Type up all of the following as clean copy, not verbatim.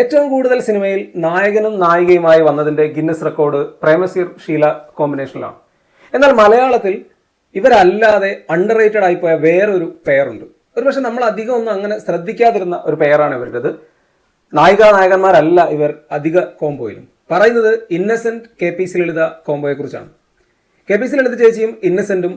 ഏറ്റവും കൂടുതൽ സിനിമയിൽ നായകനും നായികയുമായി വന്നതിന്റെ ഗിന്നസ് റെക്കോർഡ് പ്രേമസീർ ഷീല കോമ്പിനേഷനിലാണ്. എന്നാൽ മലയാളത്തിൽ ഇവരല്ലാതെ അണ്ടർ റേറ്റഡ് ആയിപ്പോയ വേറൊരു പെയറുണ്ട്. ഒരുപക്ഷെ നമ്മൾ അധികം ഒന്നും അങ്ങനെ ശ്രദ്ധിക്കാതിരുന്ന ഒരു പെയറാണ് ഇവരുടേത്. നായകന്മാരല്ല ഇവർ അധിക കോംബോയിലും. പറയുന്നത് ഇന്നസെന്റ് KPC ലളിത കോംബോയെ കുറിച്ചാണ്. KPC ലളിത ചേച്ചിയും ഇന്നസെന്റും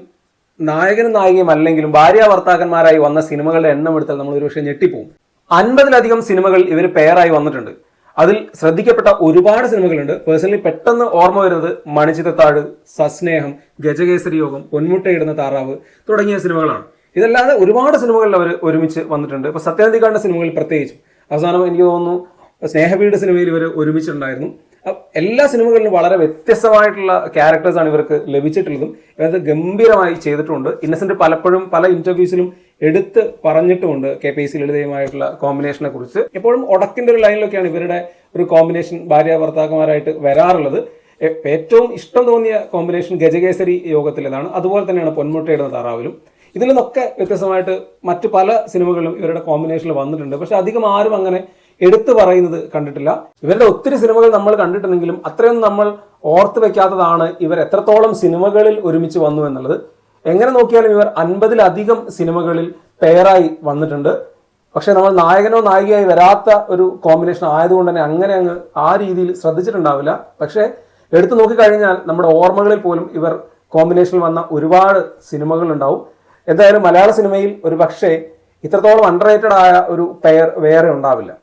നായകനും നായികയും അല്ലെങ്കിലും ഭാര്യ ഭർത്താക്കന്മാരായി വന്ന സിനിമകളുടെ എണ്ണം എടുത്താൽ നമ്മൾ ഒരുപക്ഷെ ഞെട്ടിപ്പോവും. 50-ലധികം സിനിമകൾ ഇവർ പെയറായി വന്നിട്ടുണ്ട്. അതിൽ ശ്രദ്ധിക്കപ്പെട്ട ഒരുപാട് സിനിമകളുണ്ട്. പേഴ്സണലി പെട്ടെന്ന് ഓർമ്മ വരുന്നത് മണിച്ചിത്രത്താഴ്, സസ്നേഹം, ഗജകേസരി യോഗം, പൊന്മുട്ടയിടുന്ന താറാവ് തുടങ്ങിയ സിനിമകളാണ്. ഇതല്ലാതെ ഒരുപാട് സിനിമകളിൽ അവർ ഒരുമിച്ച് വന്നിട്ടുണ്ട്. ഇപ്പൊ സത്യാന്തിക്കാടിന്റെ സിനിമകളിൽ പ്രത്യേകിച്ചും അവസാനം എനിക്ക് തോന്നുന്നു സ്നേഹവീട് സിനിമയിൽ ഇവർ ഒരുമിച്ചിട്ടുണ്ടായിരുന്നു. എല്ലാ സിനിമകളിലും വളരെ വ്യത്യസ്തമായിട്ടുള്ള ക്യാരക്ടേഴ്സാണ് ഇവർക്ക് ലഭിച്ചിട്ടുള്ളതും ഇവരത് ഗംഭീരമായി ചെയ്തിട്ടുണ്ട്. ഇന്നസെന്റ് പലപ്പോഴും പല ഇന്റർവ്യൂസിലും എടുത്ത് പറഞ്ഞിട്ടുമുണ്ട് KPC ലളിതയുമായിട്ടുള്ള കോമ്പിനേഷനെ കുറിച്ച്. എപ്പോഴും ഒടക്കിന്റെ ഒരു ലൈനിലൊക്കെയാണ് ഇവരുടെ ഒരു കോമ്പിനേഷൻ ഭാര്യ ഭർത്താക്കന്മാരായിട്ട് വരാറുള്ളത്. ഏറ്റവും ഇഷ്ടം തോന്നിയ കോമ്പിനേഷൻ ഗജകേസരി യോഗത്തിലേതാണ്. അതുപോലെ തന്നെയാണ് പൊന്മുട്ടയിടുന്ന താറാവിലും. ഇതിൽ നിന്നൊക്കെ വ്യത്യസ്തമായിട്ട് മറ്റു പല സിനിമകളിലും ഇവരുടെ കോമ്പിനേഷനിൽ വന്നിട്ടുണ്ട്. പക്ഷെ അധികം ആരും അങ്ങനെ എടുത്തു പറയുന്നത് കണ്ടിട്ടില്ല. ഇവരുടെ ഒത്തിരി സിനിമകൾ നമ്മൾ കണ്ടിട്ടുണ്ടെങ്കിലും അത്രയൊന്നും നമ്മൾ ഓർത്ത് വെക്കാത്തതാണ് ഇവർ എത്രത്തോളം സിനിമകളിൽ ഒരുമിച്ച് വന്നു എന്നുള്ളത്. എങ്ങനെ നോക്കിയാലും ഇവർ 50-ലധികം സിനിമകളിൽ പെയറായി വന്നിട്ടുണ്ട്. പക്ഷെ നമ്മൾ നായകനോ നായികയായി വരാത്ത ഒരു കോമ്പിനേഷൻ ആയതുകൊണ്ട് തന്നെ അങ്ങനെ അങ്ങ് ആ രീതിയിൽ ശ്രദ്ധിച്ചിട്ടുണ്ടാവില്ല. പക്ഷെ എടുത്തു നോക്കിക്കഴിഞ്ഞാൽ നമ്മുടെ ഓർമ്മകളിൽ പോലും ഇവർ കോമ്പിനേഷനിൽ വന്ന ഒരുപാട് സിനിമകൾ ഉണ്ടാവും. എന്തായാലും മലയാള സിനിമയിൽ ഒരു പക്ഷേ ഇത്രത്തോളം അണ്ടർ റേറ്റഡ് ആയ ഒരു പെയർ വേറെ ഉണ്ടാവില്ല.